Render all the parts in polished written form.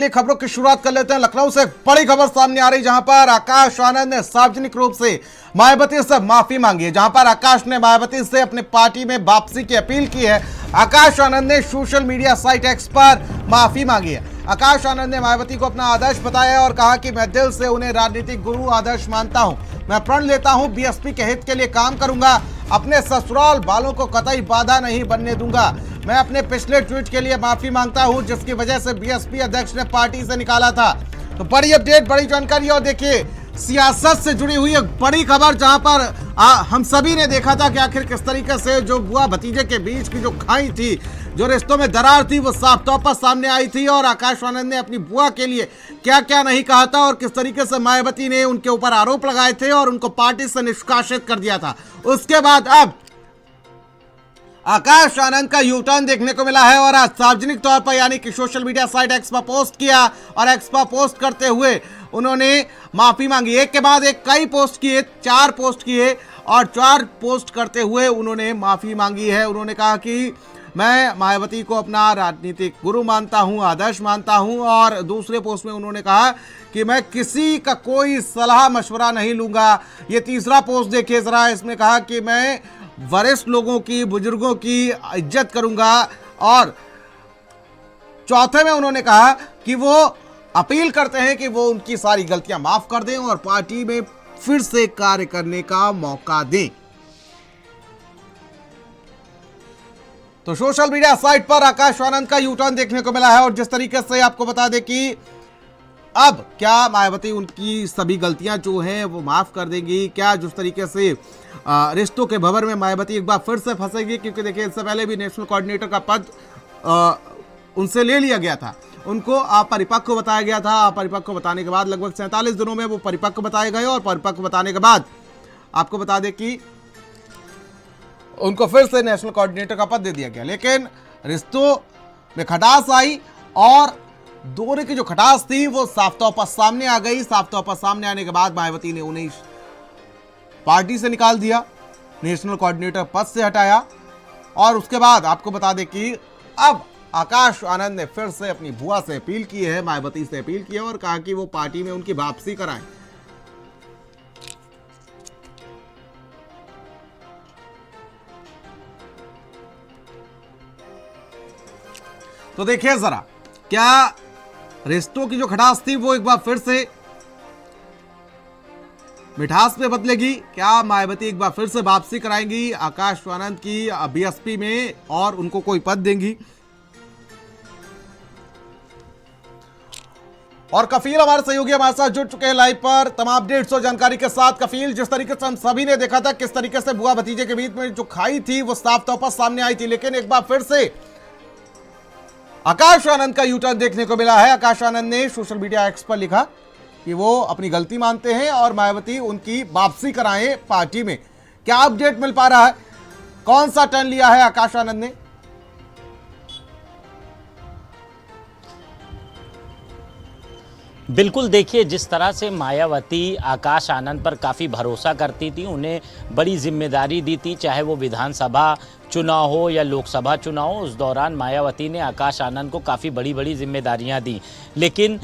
खबरों की शुरुआत कर लेते हैं। लखनऊ से एक बड़ी खबर सामने आ रही, जहां पर आकाश आनंद ने सार्वजनिक रूप से मायावती से माफी मांगी है। जहां पर आकाश ने मायावती से अपनी पार्टी में वापसी की अपील की है। आकाश आनंद ने सोशल मीडिया साइट एक्स पर माफी मांगी है। आकाश आनंद ने मायावती को अपना आदर्श बताया और कहा कि मैं दिल से उन्हें राजनीतिक गुरु आदर्श मानता हूं। मैं प्रण लेता हूं बीएसपी के हित के लिए काम करूंगा। अपने ससुराल वालों को कतई बाधा नहीं बनने दूंगा। मैं अपने पिछले ट्वीट के लिए माफी मांगता हूं, जिसकी वजह से बीएसपी अध्यक्ष ने पार्टी से निकाला था। तो बड़ी अपडेट, बड़ी जानकारी। और देखिए, सियासत से जुड़ी हुई एक बड़ी खबर, जहां पर हम सभी ने देखा था कि आखिर किस तरीके से जो बुआ भतीजे के बीच की जो खाई थी, जो रिश्तों में दरार थी, वो साफ तौर पर सामने आई थी। और आकाश आनंद ने अपनी बुआ के लिए क्या क्या नहीं कहा था और किस तरीके से मायावती ने उनके ऊपर आरोप लगाए थे और उनको पार्टी से निष्कासित कर दिया था। उसके बाद अब आकाश आनंद का यू टर्न देखने को मिला है और आज सार्वजनिक तौर पर यानी कि सोशल मीडिया साइट एक्स पर पोस्ट किया और एक्स पर पोस्ट करते हुए उन्होंने माफी मांगी। एक के बाद एक कई पोस्ट किए, 4 पोस्ट किए और 4 पोस्ट करते हुए उन्होंने माफी मांगी है। उन्होंने कहा कि मैं मायावती को अपना राजनीतिक गुरु मानता हूं, आदर्श मानता हूं। और दूसरे पोस्ट में उन्होंने कहा कि मैं किसी का कोई सलाह मशवरा नहीं लूंगा। ये तीसरा पोस्ट देखिए जरा, इसमें कहा कि मैं वरिष्ठ लोगों की, बुजुर्गों की इज्जत करूंगा। और चौथे में उन्होंने कहा कि वो अपील करते हैं कि वो उनकी सारी गलतियां माफ कर दें और पार्टी में फिर से कार्य करने का मौका दें। तो सोशल मीडिया साइट पर आकाश आनंद का यू टर्न देखने को मिला है। और जिस तरीके से आपको बता दें कि अब क्या मायावती उनकी सभी गलतियां जो हैं वो माफ कर देंगी, क्या जिस तरीके से रिश्तों के भंवर में मायावती एक बार फिर से फंसेगी, क्योंकि देखिए इससे पहले भी नेशनल कोऑर्डिनेटर का पद उनसे ले लिया गया था। उनको अपरिपक्व बताया गया था। अपरिपक्व बताने के बाद लगभग 47 दिनों में वो परिपक्व बताए गए और परिपक्व बताने के बाद आपको बता दें कि उनको फिर से नेशनल कोऑर्डिनेटर का पद दे दिया गया। लेकिन रिश्तों में खटास आई और दोनों की जो खटास थी वो साफ तौर पर सामने आ गई। साफ तौर पर सामने आने के बाद मायावती ने उन्हें पार्टी से निकाल दिया, नेशनल कोऑर्डिनेटर पद से हटाया। और उसके बाद आपको बता दें कि अब आकाश आनंद ने फिर से अपनी बुआ से अपील की है, मायावती से अपील की है और कहा कि वो पार्टी में उनकी वापसी कराएं। तो देखिए जरा, क्या रिश्तों की जो खटास थी वो एक बार फिर से मिठास में बदलेगी? क्या मायावती एक बार फिर से वापसी कराएंगी आकाश आनंद की बीएसपी में और उनको कोई पद देंगी? और कफील हमारे सहयोगी हमारे साथ जुड़ चुके हैं लाइव पर तमाम अपडेट्स और जानकारी के साथ। कफील, जिस तरीके से हम सभी ने देखा था किस तरीके से बुआ भतीजे के बीच में जो खाई थी वो साफ तौर पर सामने आई थी, लेकिन एक बार फिर से आकाश आनंद का यू टर्न देखने को मिला है। आकाश आनंद ने सोशल मीडिया एक्स पर लिखा कि वो अपनी गलती मानते हैं और मायावती उनकी वापसी कराएं पार्टी में। क्या अपडेट मिल पा रहा है? कौन सा टर्न लिया है आकाश आनंद ने? बिल्कुल, देखिए जिस तरह से मायावती आकाश आनंद पर काफ़ी भरोसा करती थी, उन्हें बड़ी जिम्मेदारी दी थी, चाहे वो विधानसभा चुनाव हो या लोकसभा चुनाव हो, उस दौरान मायावती ने आकाश आनंद को काफ़ी बड़ी बड़ी जिम्मेदारियां दी। लेकिन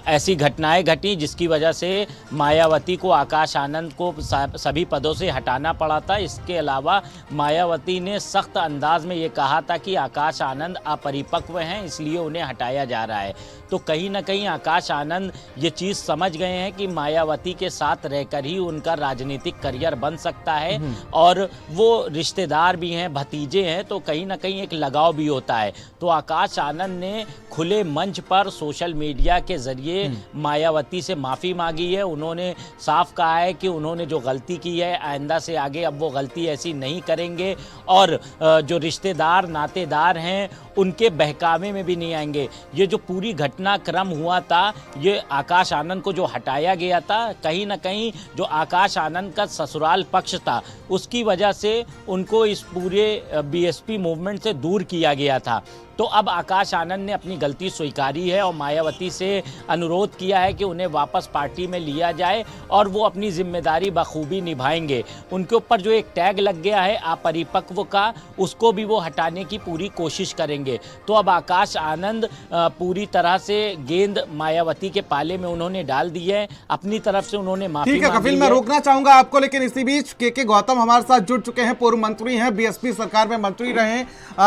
ऐसी घटनाएं घटी जिसकी वजह से मायावती को आकाश आनंद को सभी पदों से हटाना पड़ा था। इसके अलावा मायावती ने सख्त अंदाज में ये कहा था कि आकाश आनंद अपरिपक्व हैं, इसलिए उन्हें हटाया जा रहा है। तो कहीं ना कहीं आकाश आनंद ये चीज़ समझ गए हैं कि मायावती के साथ रहकर ही उनका राजनीतिक करियर बन सकता है और वो रिश्तेदार भी हैं, भतीजे हैं, तो कहीं ना कहीं एक लगाव भी होता है। तो आकाश आनंद ने खुले मंच पर सोशल मीडिया के जरिए मायावती से माफ़ी मांगी है। उन्होंने साफ कहा है कि उन्होंने जो गलती की है आइंदा से आगे अब वो गलती ऐसी नहीं करेंगे और जो रिश्तेदार नातेदार हैं उनके बहकावे में भी नहीं आएंगे। ये जो पूरी घटनाक्रम हुआ था, ये आकाश आनंद को जो हटाया गया था, कहीं ना कहीं जो आकाश आनंद का ससुराल पक्ष था उसकी वजह से उनको इस पूरे बीएसपी मूवमेंट से दूर किया गया था। तो अब आकाश आनंद ने अपनी गलती स्वीकारी है और मायावती से अनुरोध किया है कि उन्हें वापस पार्टी में लिया जाए और वो अपनी जिम्मेदारी बखूबी निभाएंगे। उनके ऊपर जो एक टैग लग गया है अपरिपक्व का, उसको भी वो हटाने की पूरी कोशिश करेंगे। तो अब आकाश आनंद पूरी तरह से गेंद मायावती के पाले में उन्होंने डाल दी है, अपनी तरफ से उन्होंने माफी ठीक है मांगी कपिल, मैं रोकना चाहूंगा आपको, लेकिन इसी बीच के गौतम हमारे साथ जुड़ चुके हैं, पूर्व मंत्री हैं, बीएसपी सरकार में मंत्री रहे हैं।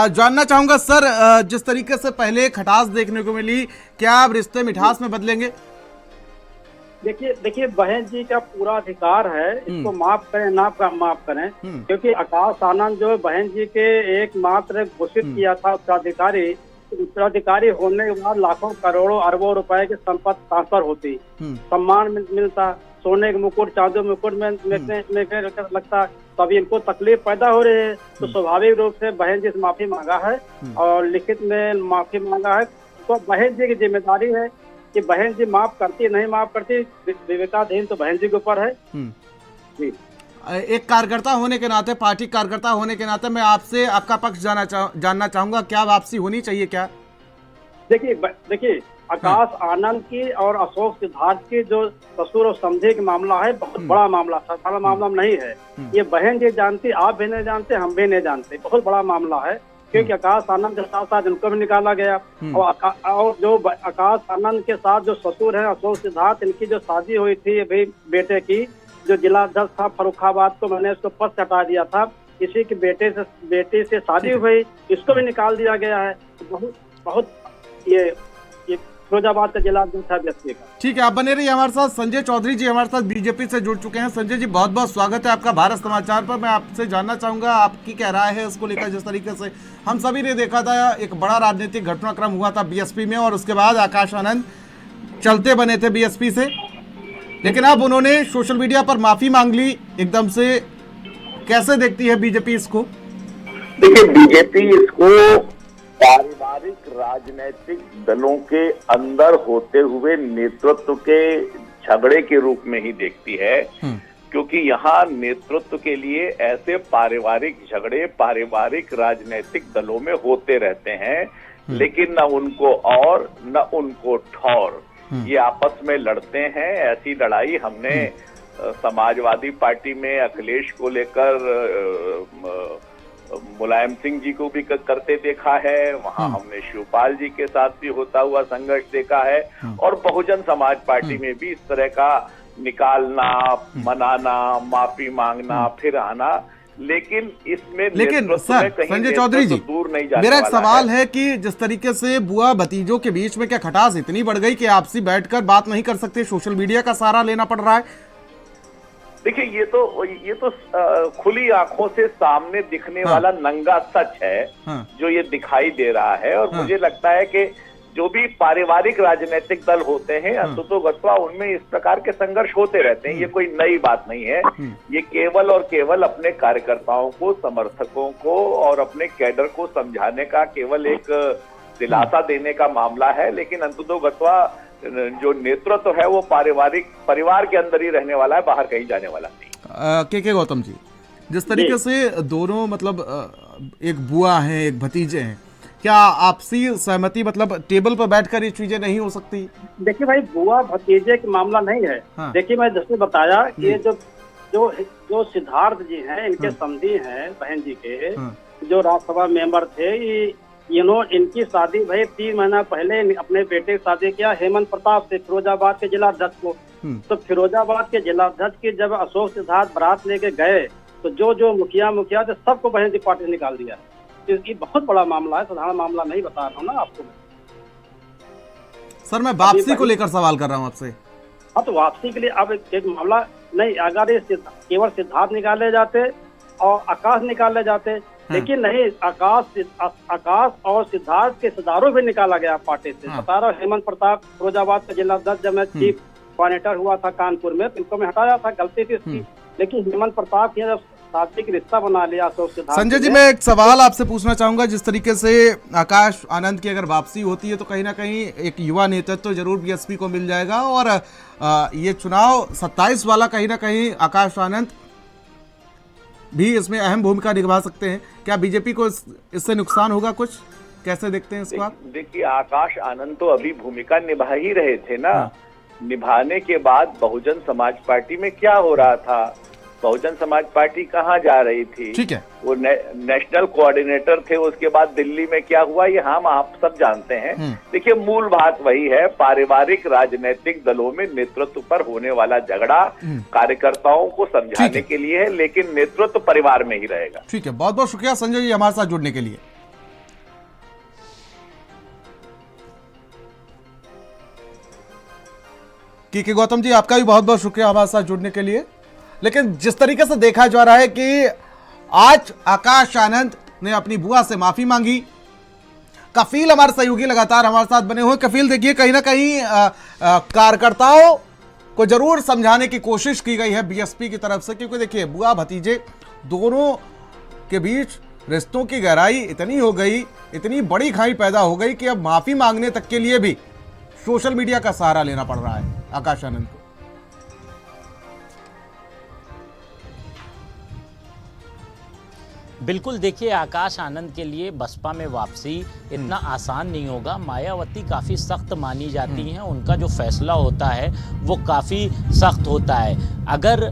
जानना चाहूंगा सर, जिस तरीके से पहले खटास देखने को मिली, क्या अब रिश्ते मिठास में बदलेंगे? देखिए बहन जी का पूरा अधिकार है, इसको माफ करें ना माफ करें, क्योंकि आकाश आनंद जो बहन जी के एकमात्र घोषित किया था उत्तराधिकारी होने के बाद लाखों करोड़ों अरबों रुपए की संपत्ति ट्रांसफर होती, सम्मान मिलता, सोने के मुकुट चांदी मुकुट में लगता, तो अभी इनको तकलीफ पैदा हो रही है। तो स्वाभाविक रूप से बहन जी से माफी मांगा है और लिखित में माफी मांगा है। तो बहन जी की जिम्मेदारी है कि बहन जी माफ करती नहीं माफ करती, विवेकाधीन तो बहन जी के ऊपर है। जी, एक कार्यकर्ता होने के नाते, पार्टी कार्यकर्ता होने के नाते मैं आपसे आपका पक्ष जानना चाहूंगा, क्या वापसी होनी चाहिए क्या? देखिए आकाश आनंद की और अशोक सिद्धार्थ की जो ससुर और समझे का मामला है, बहुत बड़ा मामला, साधारण मामला नहीं है। ये बहन जी जानती, आप भी नहीं जानते, हम भी नहीं जानते, बहुत बड़ा मामला है। क्योंकि आकाश आनंद के साथ साथ इनको भी निकाला गया और जो आकाश आनंद के साथ जो ससुर है अशोक सिद्धार्थ, इनकी जो शादी हुई थी अभी बेटे की, जो जिला अध्यक्ष था फर्रुखाबाद को, मैंने उसको पद हटा दिया था, इसी के बेटे से शादी हुई, इसको भी निकाल दिया गया है। बहुत ये फिरोजाबाद का जिला अध्यक्ष है व्यक्ति का। ठीक है, आप बने रहिए हमारे साथ। संजय चौधरी जी हमारे साथ बीजेपी से जुड़ चुके हैं। संजय जी, बहुत बहुत स्वागत है आपका भारत समाचार पर। मैं आपसे जानना चाहूंगा आपकी क्या राय है इसको लेकर, जिस तरीके से हम सभी ने देखा था एक बड़ा राजनीतिक घटनाक्रम हुआ था बीएसपी में और उसके बाद आकाश आनंद चलते बने थे बीएसपी से, लेकिन अब उन्होंने सोशल मीडिया पर माफी मांग ली एकदम से। कैसे देखती है बीजेपी इसको? देखिए, बीजेपी इसको पारिवारिक राजनीतिक दलों के अंदर होते हुए नेतृत्व के झगड़े के रूप में ही देखती है, क्योंकि यहाँ नेतृत्व के लिए ऐसे पारिवारिक झगड़े पारिवारिक राजनीतिक दलों में होते रहते हैं, लेकिन न उनको और न उनको ठौर, ये आपस में लड़ते हैं। ऐसी लड़ाई हमने समाजवादी पार्टी में अखिलेश को लेकर मुलायम सिंह जी को भी करते देखा है, वहां हमने शिवपाल जी के साथ भी होता हुआ संघर्ष देखा है, और बहुजन समाज पार्टी में भी इस तरह का निकालना, मनाना, माफी मांगना, फिर आना। लेकिन सर संजय चौधरी जी, दूर नहीं जाने मेरा एक सवाल है कि जिस तरीके से बुआ भतीजों के बीच में क्या खटास इतनी बढ़ गई कि आपसी बैठकर बात नहीं कर सकते, सोशल मीडिया का सहारा लेना पड़ रहा है? देखिए, ये तो खुली आंखों से सामने दिखने वाला नंगा सच है, जो ये दिखाई दे रहा है। और मुझे लगता है कि जो भी पारिवारिक राजनीतिक दल होते हैं, अंततोगत्वा उनमें इस प्रकार के संघर्ष होते रहते हैं। ये कोई नई बात नहीं है। ये केवल और केवल अपने कार्यकर्ताओं को, समर्थकों को और अपने कैडर को समझाने का, केवल एक दिलासा देने का मामला है। लेकिन अंततोगत्वा जो नेतृत्व है वो परिवार के अंदर ही रहने वाला है, बाहर कहीं जाने वाला नहीं। के गौतम जी, जिस तरीके से दोनों मतलब एक बुआ है एक भतीजे हैं, क्या आपसी सहमति मतलब टेबल पर बैठकर ये चीजें नहीं हो सकती? देखिए भाई, बुआ भतीजे का मामला नहीं है। देखिए, मैं जैसे बताया कि जो सिद्धार्थ जी हैं, इनके समधी हैं बहन जी के, जो राज्यसभा मेंबर थे, इनकी शादी भाई 3 महीना पहले अपने बेटे की शादी किया हेमंत प्रताप से, फिरोजाबाद के जिला अध्यक्ष को। तो फिरोजाबाद के जिला अध्यक्ष की जब अशोक सिद्धार्थ बारात लेके गए, तो जो मुखिया थे सबको बहन जी पार्टी से निकाल दिया। ये बहुत बड़ा मामला है, साधारण मामला नहीं बता रहा हूँ ना आपको। सर, मैं वापसी को लेकर सवाल कर रहा हूँ आपसे। हाँ, तो वापसी के लिए अब एक मामला नहीं, अगर ये केवल सिद्धार्थ निकाले जाते और आकाश निकाले जाते, लेकिन नहीं, आकाश और सिद्धार्थ के रिश्तेदारों भी निकाला गया पार्टी से। बता रहा हूँ, हेमंत प्रताप फिरोजाबाद का जिला अध्यक्ष, जब मैं चीफ कोऑर्डिनेटर हुआ था कानपुर में, इनको मैं हटाया था, गलती थी इसकी। लेकिन हेमंत प्रताप ने जब शादी की रिश्ता बना लिया अशोक सिद्धार्थ। संजय जी, मैं एक सवाल आपसे पूछना चाहूंगा, जिस तरीके से आकाश आनंद की अगर वापसी होती है तो कहीं ना कहीं एक युवा नेतृत्व जरूर बीएसपी को मिल जाएगा, और ये चुनाव 27 वाला कहीं ना कहीं आकाश आनंद भी इसमें अहम भूमिका निभा सकते हैं। क्या बीजेपी को इससे नुकसान होगा कुछ? कैसे देखते हैं इसको आप? देखिए, आकाश आनंद तो अभी भूमिका निभा ही रहे थे ना। निभाने के बाद बहुजन समाज पार्टी में क्या हो रहा था, बहुजन समाज पार्टी कहाँ जा रही थी, ठीक है, वो नेशनल कोऑर्डिनेटर थे, उसके बाद दिल्ली में क्या हुआ ये हम आप सब जानते हैं। देखिए, मूल बात वही है, पारिवारिक राजनीतिक दलों में नेतृत्व पर होने वाला झगड़ा कार्यकर्ताओं को समझाने के लिए है, लेकिन नेतृत्व परिवार में ही रहेगा। ठीक है, बहुत बहुत शुक्रिया संजय जी हमारे साथ जुड़ने के लिए। के गौतम जी, आपका भी बहुत बहुत शुक्रिया हमारे साथ जुड़ने के लिए। लेकिन जिस तरीके से देखा जा रहा है कि आज आकाश आनंद ने अपनी बुआ से माफी मांगी, कफील हमारे सहयोगी लगातार हमारे साथ बने हुए। कफील, देखिए कहीं ना कहीं कार्यकर्ताओं को जरूर समझाने की कोशिश की गई है बीएसपी की तरफ से, क्योंकि देखिए बुआ भतीजे दोनों के बीच रिश्तों की गहराई इतनी हो गई, इतनी बड़ी खाई पैदा हो गई कि अब माफी मांगने तक के लिए भी सोशल मीडिया का सहारा लेना पड़ रहा है आकाश आनंद को। बिल्कुल, देखिए आकाश आनंद के लिए बसपा में वापसी इतना आसान नहीं होगा। मायावती काफ़ी सख्त मानी जाती हैं, उनका जो फैसला होता है वो काफ़ी सख्त होता है। अगर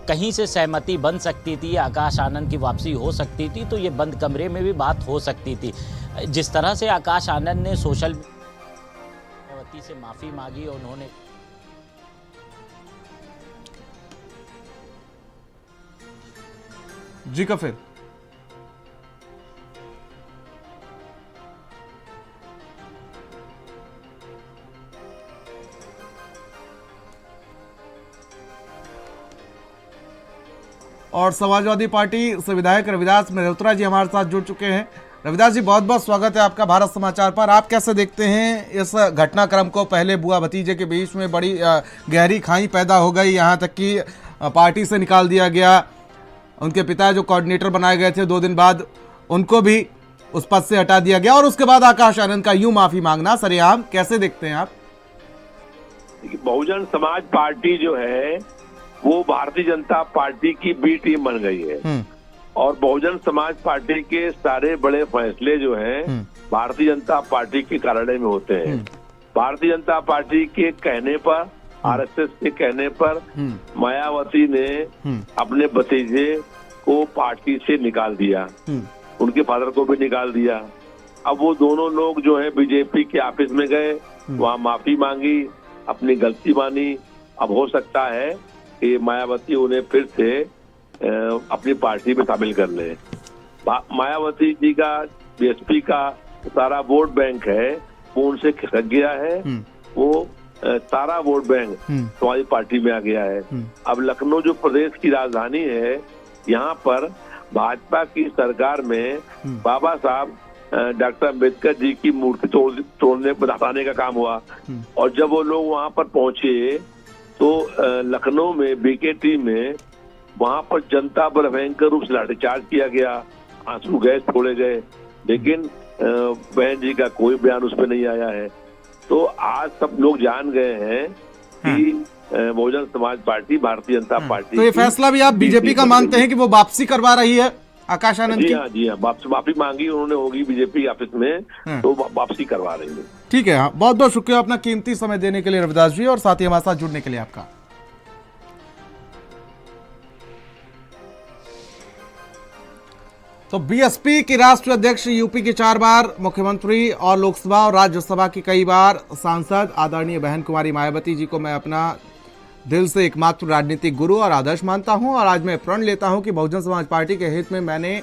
कहीं से सहमति बन सकती थी, आकाश आनंद की वापसी हो सकती थी, तो ये बंद कमरे में भी बात हो सकती थी। जिस तरह से आकाश आनंद ने सोशल मायावती से माफ़ी मांगी, उन्होंने जी का फिर और समाजवादी पार्टी से विधायक रविदास मेहरोत्रा जी हमारे साथ जुड़ चुके हैं। रविदास जी, बहुत बहुत स्वागत है आपका भारत समाचार पर। आप कैसे देखते हैं इस घटनाक्रम को? पहले बुआ भतीजे के बीच में बड़ी गहरी खाई पैदा हो गई, यहाँ तक कि पार्टी से निकाल दिया गया। उनके पिता जो कोऑर्डिनेटर बनाए गए थे 2 दिन बाद, उनको भी उस पद से हटा दिया गया, और उसके बाद आकाश आनंद का यूं माफी मांगना सरेआम, कैसे देखते हैं आप? बहुजन समाज पार्टी जो है वो भारतीय जनता पार्टी की बी टीम बन गई है, और बहुजन समाज पार्टी के सारे बड़े फैसले जो हैं भारतीय जनता पार्टी के कार्यालय में होते हैं। भारतीय जनता पार्टी के कहने पर, आरएसएस के कहने पर मायावती ने अपने भतीजे को पार्टी से निकाल दिया, उनके फादर को भी निकाल दिया। अब वो दोनों लोग जो है बीजेपी के ऑफिस में गए, वहाँ माफी मांगी, अपनी गलती मानी। अब हो सकता है कि मायावती उन्हें फिर से अपनी पार्टी में शामिल कर ले। मायावती जी का बीएसपी का सारा वोट बैंक है वो उनसे खिसक गया है, वो सारा वोट बैंक हमारी पार्टी में आ गया है। अब लखनऊ जो प्रदेश की राजधानी है, यहाँ पर भाजपा की सरकार में बाबा साहब डॉक्टर अम्बेडकर जी की मूर्ति तोड़ने पर हटाने का काम हुआ, और जब वो लोग वहाँ पर पहुंचे तो लखनऊ में बीकेटी में वहाँ पर जनता पर भयंकर रूप से लाठीचार्ज किया गया, आंसू गैस छोड़े गए, लेकिन बहन जी का कोई बयान उस पर नहीं आया है। तो आज सब लोग जान गए हैं कि बहुजन समाज पार्टी भारतीय जनता पार्टी। तो ये फैसला भी आप बीजेपी का मानते हैं कि वो वापसी करवा रही है आकाश आनंद की? जी हाँ, माफी मांगी उन्होंने, होगी बीजेपी ऑफिस में, तो वापसी करवा रही है। ठीक है, बहुत बहुत शुक्रिया अपना कीमती समय देने के लिए रविदास जी, और साथ ही हमारे साथ जुड़ने के लिए आपका। तो बीएसपी की राष्ट्रीय अध्यक्ष, यूपी की 4 बार मुख्यमंत्री और लोकसभा और राज्यसभा की कई बार सांसद आदरणीय बहन कुमारी मायावती जी को मैं अपना दिल से एकमात्र राजनीतिक गुरु और आदर्श मानता हूं, और आज मैं प्रण लेता हूं कि बहुजन समाज पार्टी के हित में मैंने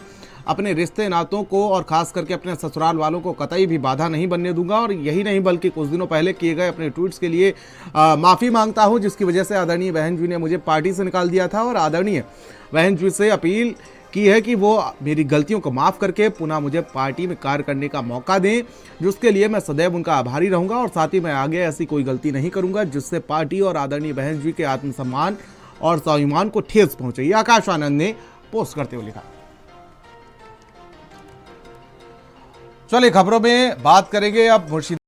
अपने रिश्ते नातों को और खास करके अपने ससुराल वालों को कतई भी बाधा नहीं बनने दूंगा। और यही नहीं बल्कि कुछ दिनों पहले किए गए अपने ट्वीट्स के लिए माफ़ी मांगता हूं, जिसकी वजह से आदरणीय बहन जी ने मुझे पार्टी से निकाल दिया था, और आदरणीय बहन जी से अपील की है कि वो मेरी गलतियों को माफ़ करके पुनः मुझे पार्टी में कार्य करने का मौका दें, जिसके लिए मैं सदैव उनका आभारी रहूंगा, और साथ ही मैं आगे ऐसी कोई गलती नहीं करूंगा जिससे पार्टी और आदरणीय बहन जी के आत्मसम्मान और स्वाभिमान को ठेस पहुंचे। ये आकाश आनंद ने पोस्ट करते हुए लिखा। चलिए खबरों में बात करेंगे अब मुर्शिदाबाद